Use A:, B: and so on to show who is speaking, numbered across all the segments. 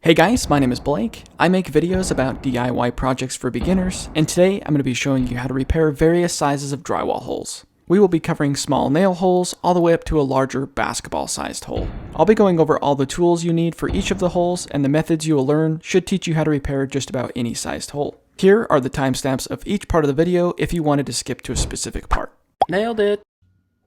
A: Hey guys, my name is Blake. I make videos about DIY projects for beginners, and today I'm going to be showing you how to repair various sizes of drywall holes. We will be covering small nail holes all the way up to a larger basketball-sized hole. I'll be going over all the tools you need for each of the holes, and the methods you will learn should teach you how to repair just about any sized hole. Here are the timestamps of each part of the video if you wanted to skip to a specific part. Nailed it!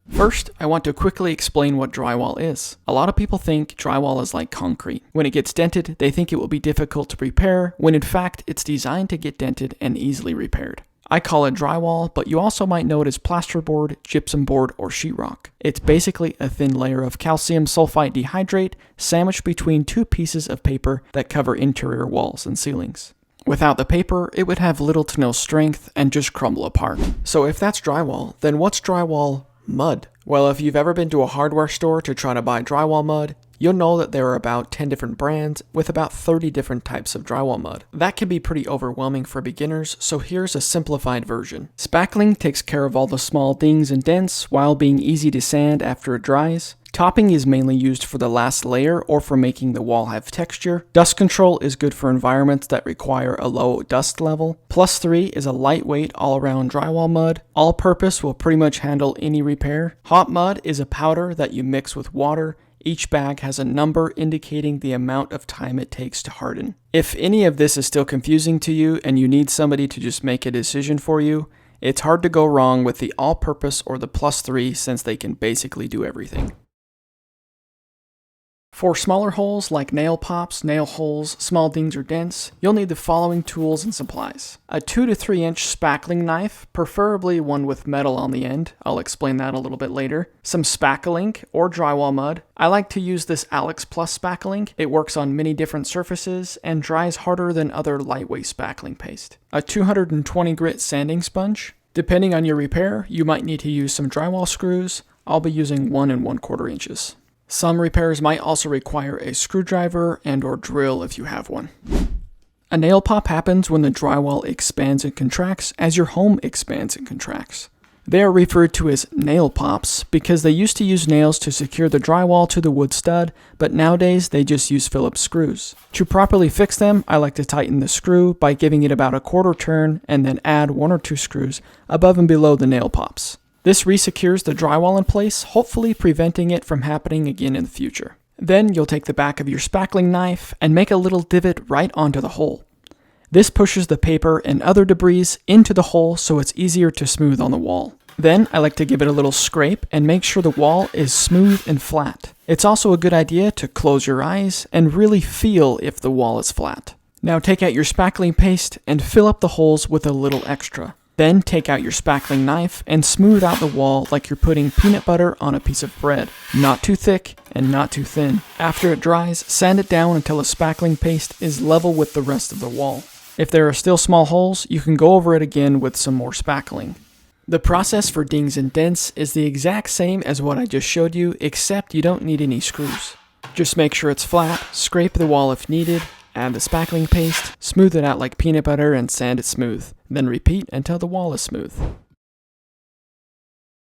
A: First, I want to quickly explain what drywall is. A lot of people think drywall is like concrete. When it gets dented, they think it will be difficult to repair, when in fact, it's designed to get dented and easily repaired. I call it drywall, but you also might know it as plasterboard, gypsum board, or sheetrock. It's basically a thin layer of calcium sulfite dihydrate sandwiched between two pieces of paper that cover interior walls and ceilings. Without the paper, it would have little to no strength and just crumble apart. So if that's drywall, then what's drywall mud? Well, if you've ever been to a hardware store to try to buy drywall mud, you'll know that there are about 10 different brands with about 30 different types of drywall mud. That can be pretty overwhelming for beginners, so here's a simplified version. Spackling takes care of all the small dings and dents while being easy to sand after it dries. Topping is mainly used for the last layer or for making the wall have texture. Dust control is good for environments that require a low dust level. +3 is a lightweight all-around drywall mud. All-purpose will pretty much handle any repair. Hot mud is a powder that you mix with water. Each bag has a number indicating the amount of time it takes to harden. If any of this is still confusing to you and you need somebody to just make a decision for you, it's hard to go wrong with the all-purpose or the +3 since they can basically do everything. For smaller holes like nail pops, nail holes, small dings or dents, you'll need the following tools and supplies. A 2 to 3 inch spackling knife, preferably one with metal on the end. I'll explain that a little bit later. Some spackling or drywall mud. I like to use this Alex Plus spackling. It works on many different surfaces and dries harder than other lightweight spackling paste. A 220 grit sanding sponge. Depending on your repair, you might need to use some drywall screws. I'll be using 1 1/4 inches. Some repairs might also require a screwdriver and or drill if you have one. A nail pop happens when the drywall expands and contracts as your home expands and contracts. They are referred to as nail pops because they used to use nails to secure the drywall to the wood stud, but nowadays they just use Phillips screws. To properly fix them, I like to tighten the screw by giving it about a quarter turn and then add 1 or 2 screws above and below the nail pops. This resecures the drywall in place, hopefully preventing it from happening again in the future. Then you'll take the back of your spackling knife and make a little divot right onto the hole. This pushes the paper and other debris into the hole so it's easier to smooth on the wall. Then I like to give it a little scrape and make sure the wall is smooth and flat. It's also a good idea to close your eyes and really feel if the wall is flat. Now take out your spackling paste and fill up the holes with a little extra. Then take out your spackling knife and smooth out the wall like you're putting peanut butter on a piece of bread. Not too thick and not too thin. After it dries, sand it down until the spackling paste is level with the rest of the wall. If there are still small holes, you can go over it again with some more spackling. The process for dings and dents is the exact same as what I just showed you, except you don't need any screws. Just make sure it's flat, scrape the wall if needed, add the spackling paste, smooth it out like peanut butter and sand it smooth. Then repeat until the wall is smooth.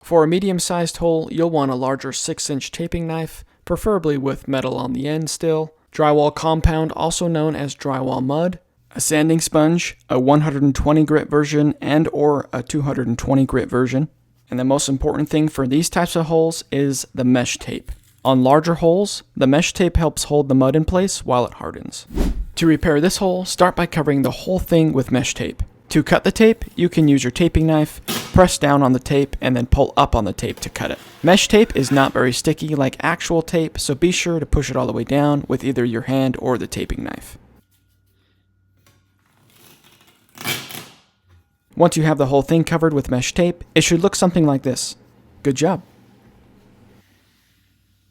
A: For a medium-sized hole, you'll want a larger 6-inch taping knife, preferably with metal on the end still, drywall compound also known as drywall mud, a sanding sponge, a 120 grit version and or a 220 grit version, and the most important thing for these types of holes is the mesh tape. On larger holes, the mesh tape helps hold the mud in place while it hardens. To repair this hole, start by covering the whole thing with mesh tape. To cut the tape, you can use your taping knife, press down on the tape, and then pull up on the tape to cut it. Mesh tape is not very sticky like actual tape, so be sure to push it all the way down with either your hand or the taping knife. Once you have the whole thing covered with mesh tape, it should look something like this. Good job!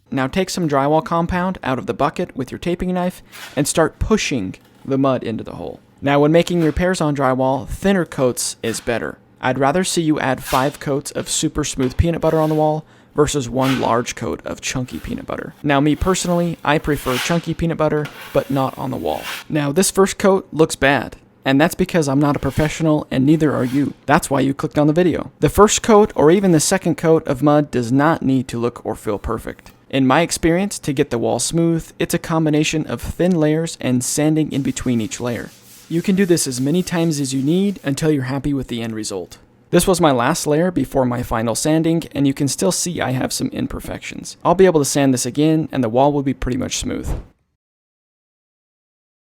A: Now take some drywall compound out of the bucket with your taping knife and start pushing the mud into the hole. Now when making repairs on drywall, thinner coats is better. I'd rather see you add 5 coats of super smooth peanut butter on the wall versus 1 large coat of chunky peanut butter. Now me personally, I prefer chunky peanut butter, but not on the wall. Now this first coat looks bad. And that's because I'm not a professional and neither are you. That's why you clicked on the video. The first coat or even the second coat of mud does not need to look or feel perfect. In my experience, to get the wall smooth, it's a combination of thin layers and sanding in between each layer. You can do this as many times as you need until you're happy with the end result. This was my last layer before my final sanding, and you can still see I have some imperfections. I'll be able to sand this again, and the wall will be pretty much smooth.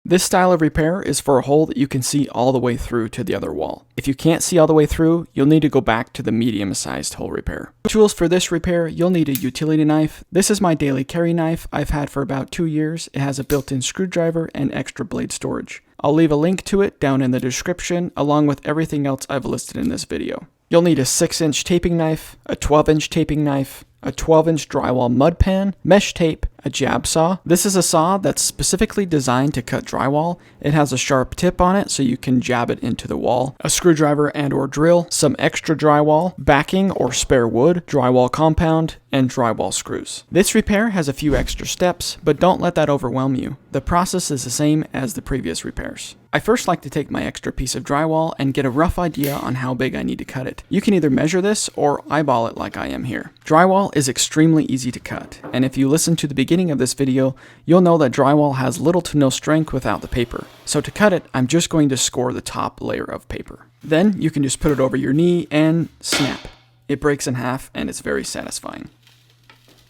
A: This style of repair is for a hole that you can see all the way through to the other wall. If you can't see all the way through, you'll need to go back to the medium-sized hole repair. Tools for this repair, you'll need a utility knife. This is my daily carry knife I've had for about 2 years. It has a built-in screwdriver and extra blade storage. I'll leave a link to it down in the description, along with everything else I've listed in this video. You'll need a 6-inch taping knife, a 12-inch taping knife, a 12-inch drywall mud pan, mesh tape, a jab saw. This is a saw that's specifically designed to cut drywall. It has a sharp tip on it so you can jab it into the wall, a screwdriver and or drill, some extra drywall, backing or spare wood, drywall compound, and drywall screws. This repair has a few extra steps, but don't let that overwhelm you. The process is the same as the previous repairs. I first like to take my extra piece of drywall and get a rough idea on how big I need to cut it. You can either measure this or eyeball it like I am here. Drywall is extremely easy to cut, and if you listen to the beginning of this video, you'll know that drywall has little to no strength without the paper. So to cut it, I'm just going to score the top layer of paper. Then you can just put it over your knee and snap. It breaks in half and it's very satisfying.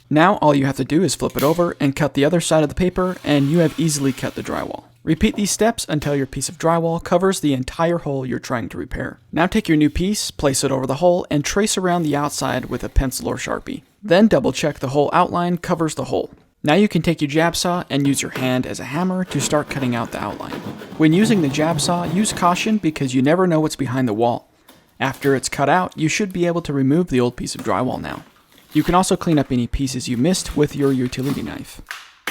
A: Now all you have to do is flip it over and cut the other side of the paper, and you have easily cut the drywall. Repeat these steps until your piece of drywall covers the entire hole you're trying to repair. Now take your new piece, place it over the hole, and trace around the outside with a pencil or Sharpie. Then double check the hole outline covers the hole. Now you can take your jab saw and use your hand as a hammer to start cutting out the outline. When using the jab saw, use caution because you never know what's behind the wall. After it's cut out, you should be able to remove the old piece of drywall now. You can also clean up any pieces you missed with your utility knife.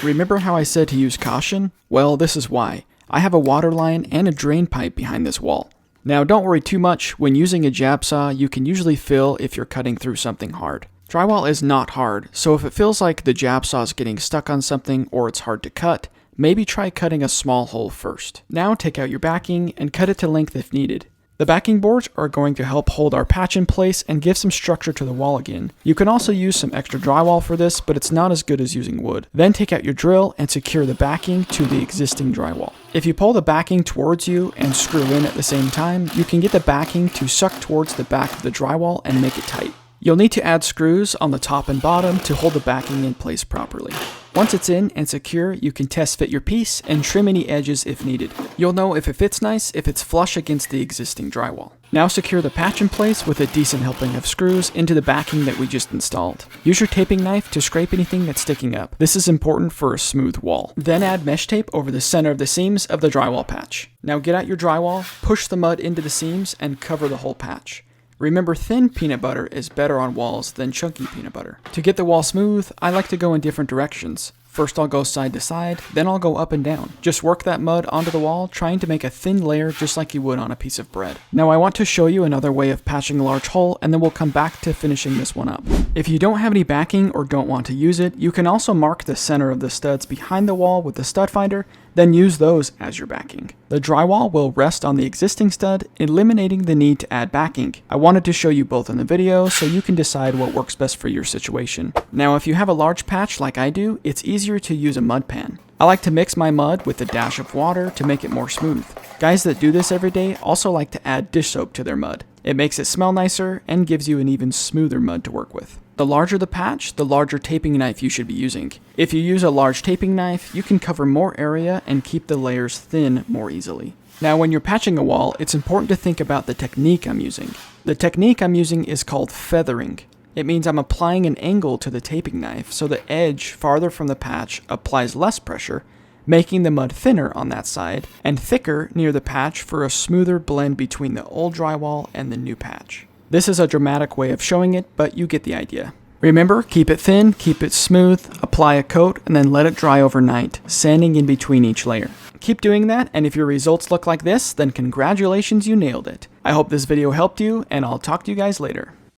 A: Remember how I said to use caution? Well, this is why. I have a water line and a drain pipe behind this wall. Now don't worry too much, when using a jab saw you can usually feel if you're cutting through something hard. Drywall is not hard, so if it feels like the jab saw is getting stuck on something or it's hard to cut, maybe try cutting a small hole first. Now take out your backing and cut it to length if needed. The backing boards are going to help hold our patch in place and give some structure to the wall again. You can also use some extra drywall for this, but it's not as good as using wood. Then take out your drill and secure the backing to the existing drywall. If you pull the backing towards you and screw in at the same time, you can get the backing to suck towards the back of the drywall and make it tight. You'll need to add screws on the top and bottom to hold the backing in place properly. Once it's in and secure, you can test fit your piece and trim any edges if needed. You'll know if it fits nice if it's flush against the existing drywall. Now secure the patch in place with a decent helping of screws into the backing that we just installed. Use your taping knife to scrape anything that's sticking up. This is important for a smooth wall. Then add mesh tape over the center of the seams of the drywall patch. Now get out your drywall, push the mud into the seams, and cover the whole patch. Remember, thin peanut butter is better on walls than chunky peanut butter. To get the wall smooth, I like to go in different directions. First I'll go side to side, then I'll go up and down. Just work that mud onto the wall, trying to make a thin layer just like you would on a piece of bread. Now I want to show you another way of patching a large hole, and then we'll come back to finishing this one up. If you don't have any backing or don't want to use it, you can also mark the center of the studs behind the wall with the stud finder, then use those as your backing. The drywall will rest on the existing stud, eliminating the need to add backing. I wanted to show you both in the video so you can decide what works best for your situation. Now if you have a large patch like I do, it's easier to use a mud pan. I like to mix my mud with a dash of water to make it more smooth. Guys that do this every day also like to add dish soap to their mud. It makes it smell nicer and gives you an even smoother mud to work with. The larger the patch, the larger taping knife you should be using. If you use a large taping knife, you can cover more area and keep the layers thin more easily. Now when you're patching a wall, it's important to think about the technique I'm using. The technique I'm using is called feathering. It means I'm applying an angle to the taping knife so the edge farther from the patch applies less pressure, making the mud thinner on that side and thicker near the patch for a smoother blend between the old drywall and the new patch. This is a dramatic way of showing it, but you get the idea. Remember, keep it thin, keep it smooth, apply a coat, and then let it dry overnight, sanding in between each layer. Keep doing that, and if your results look like this, then congratulations, you nailed it. I hope this video helped you, and I'll talk to you guys later.